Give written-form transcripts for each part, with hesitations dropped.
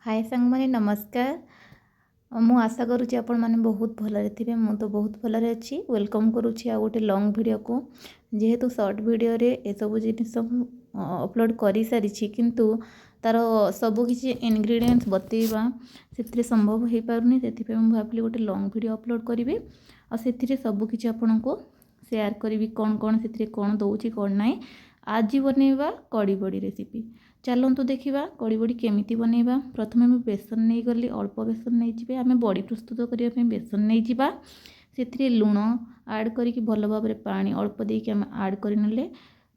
हाय सांग माने नमस्कार। मु आशा करुँच आपण मैंने बहुत भलरे थे। मु तो बहुत भलरे अच्छी। वेलकम करुँची आ गोटे लॉन्ग वीडियो को। जेहेतु शॉर्ट वीडियो रे ए सब जिनिस अपलोड कर सारी किंतु तार सब किसी इनग्रेडिएंट्स बतेवा से संभव हो पारनी से भाविली गोटे लॉन्ग वीडियो अपलोड करी और सब किसी आपण को शेयर करी कौन कौन से कौन दौर कौन ना। आज बनैबा कड़ी बड़ी रेसिपी। चलतु देखा कड़ी बड़ी केमी बनैबा। प्रथम मैं बेसन नहीं गली अल्प बेसन नहीं जी आम बड़ी प्रस्तुत करने बेसन नहीं जावा से लुण आड करके भल भाव में पानी अल्प देकी आम आड कर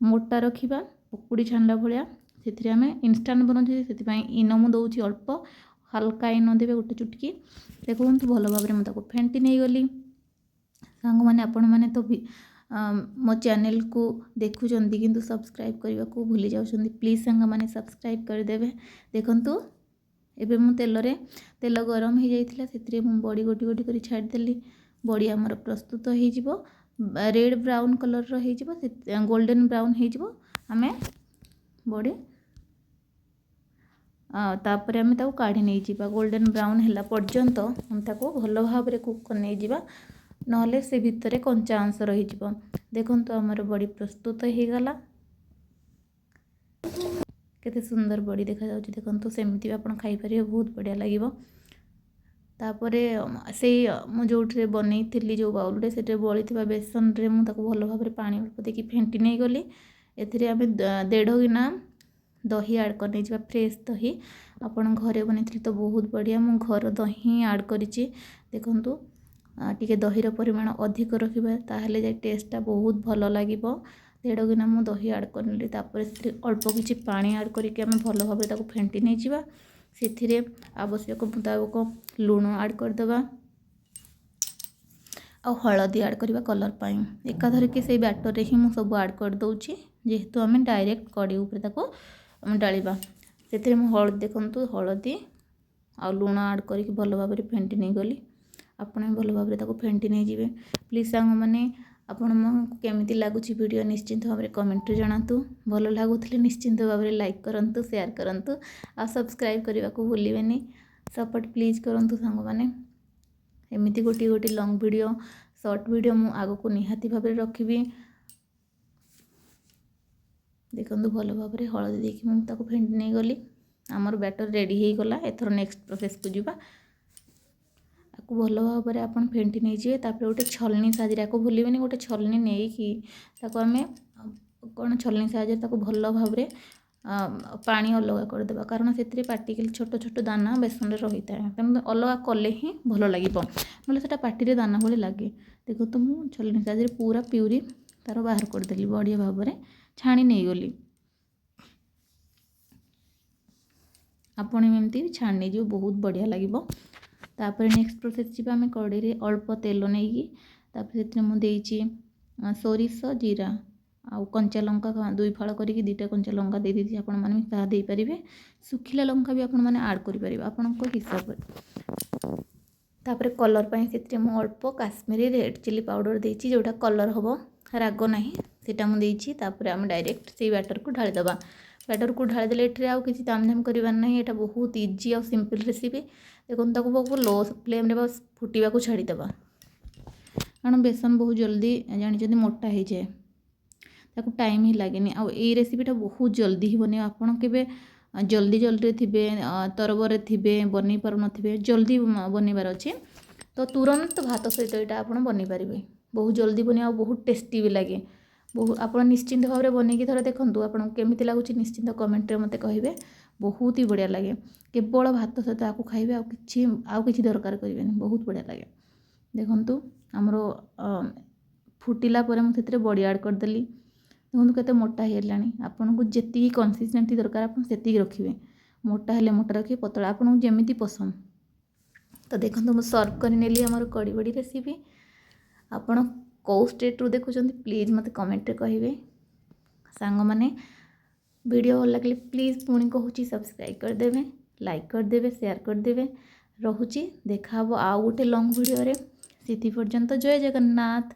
मोटा रखा पकुड़ी छाणला भाया से आम इनस्टाट बनाऊँ से इन मु दूसरी अल्प हल्का इन देवे गोटे चुटकी देखो भल भाव में मुझे फेंटी नहीं गली। सांग मैंने आपण मैंने तो मो चैनल को देखुं किंतु सब्सक्राइब करने को भूली जाऊँ प्लीज़ सांग मैंने सब्सक्राइब करदेवे। देखंतु एबे मु तेल गरम हो जाइथिला से बड़ी गोटी गोटी कर छाड़देली। बड़ी आमर प्रस्तुत हो रेड ब्राउन कलर हो गोल्डन ब्राउन हो आम बड़ी तापर आम काढ़ी नहीं जावा गोल्डन ब्राउन है पर्यंत आम भल भाव में कुक कर नहीं जावा नहले से भितर कंचा अंश रही। देखंतु आमर बड़ी प्रस्तुत हो गला केते सुंदर बड़ी देखा जाउची। देखंतु सेमती आपण खाई परिबे बहुत बढ़िया लागिवो। तापरे से मु जोठरे बनै थिली जो बाउल रे सेटे बळी थिबा बेसन रे मु ताको भलो भाबरे पानी अल्प देकी फेंटी नै गली। एथिरे आमे 1.5 गिना दही ऐड कर नै जिबा फ्रेश दही आपण घरे बनै तो बहुत बढ़िया। मु घर दही ऐड करिछि। देखंतु टिके दहीर परिमाण अधिक रखिबा ताहले जे टेस्टटा बहुत भल लागिबो। 1.5 गिना मु दही ऐड करली तापर से अल्प किछि पानी ऐड करके आम भल भाव ताको फेंटी नै जिबा से आवश्यक मुताबिक लुण ऐड करदेबा और हलदी ऐड करवा कलर पाई एकाधर के से बैटर रे ही मु सब ऐड कर दउची जेहेतु आम डायरेक्ट कड़ी ऊपर ताको डालिबा से हलदी देखंतु हलदी और लुण ऐड करके भल भाव में फेंटी नहीं गली। आपण भल भाव में फेंटी नहीं जी। प्लीज सांग मैंने आपण केमी लगुच वीडियो निश्चिंत भाव में कमेंट रे जणातु। भल लगुले निश्चिंत भाव में लाइक करंतु शेयर करंतु आ सब्सक्राइब करने को भूलिबेनी। सपोर्ट प्लीज करंतु सांग माने। एमिति गोटी गोटी लॉन्ग वीडियो शॉर्ट वीडियो मु आगो को निहाती भाव में रखिबी। देखंतु भल भाव में हलदी देखि मु ताको फेंटी नहीं गली। आमर बैटर रेडी हो गला। एथर नेक्स्ट प्रोसेस को जीवा आपको भल भाव में आप फेंटी नहीं जाए। तापर गोटे छलनी साहाଯ୍य को भूलिबेनी गोटे छलनी नहीं कि आम कौन छलनी साहाଯ୍य भल भाव में पानी अलग करदेबा कारण से पार्टिकल छोट छोट दाना बेसन रही था तेणु अलग कले ही भल लगे ना से पार्टी दाना भाई लगे। देखो तो मुझे छलनी साहाଯ୍य पूरा प्यूरी तार बाहर करदेली बढ़िया भाव में छाणी नहीं गली। आपण एमती छाणी नहीं जो बहुत बढ़िया लगे। तापर नेक्स्ट प्रोसेस जी आम कड़े रे अल्प तेल नहीं तापर मुझे सोरिष जीरा आउ कंचा लंका 2 फाड़ करके 2टा कंचा लंका दे दी आपण मैंने ताहा दे पारिबे। सुखिला लंका भी आपण मैंने ऐड करि परिबे आपण को हिसाब। तापर कलर पाई से मु अल्प काश्मीरी रेड चिली पाउडर देछि जोटा कलर हबो राग नाही सेटा मु देछि। तापर हम डायरेक्ट से बैटर को ढाली दबा। बैटर को ढाली देले एठरे आउ किछि तामझाम करबार नाही। एटा बहुत इजी और सिंपल रेसिपी। देखो ताको बहुत लो फ्लेम रे बस फुटिबा को छाड़ी दबा कारण बेसन बहुत जल्दी जानी मोटा हो जाए ताको टाइम ही लगे। आ रेसिपीटा बहुत जल्दी ही बने। आपड़ के जल्दी जल्दी थे तरबर थे बन पार थे जल्दी बनइबार अच्छे तो तुरंत भात सहित यहाँ आप बन पारे बहुत जल्दी बने और बहुत टेस्टी भी लगे। बहुत आप निश्चिंत भाव में बनईकी थोड़ा देखूँ आपको केमी लगुच निश्चिंत कमेंट मत कहे बहुत ही बढ़िया लगे। केवल भात सहित आपको खाइबे आउ किसी दरकार करेंगे बहुत बढ़िया लगे। देखंतु आमर फुटिला पर मुझे बड़ी ऐड करदेली। देखो केते मोटा होलानी आपन को जेती कंसिस्टेंसी दरकार आप सेती रखिए मोटा हेले मोटा रखिए पतला आपन जेमिति पसंद। तो देखो मुझे सर्व कर नेली आमर कड़ी बड़ी रेसिपी। आपन कौ स्टेट रू देखुं प्लीज मत कमेंट रे कहिबे। सांग माने वीडियो भल लगे प्लीज पुणी कहूँ सब्सक्राइब करदेवे लाइक करदेवे शेयर करदेवे। रहुची देखा आउ गोटे लॉन्ग वीडियो रे। सेति पर्यंत जय जगन्नाथ।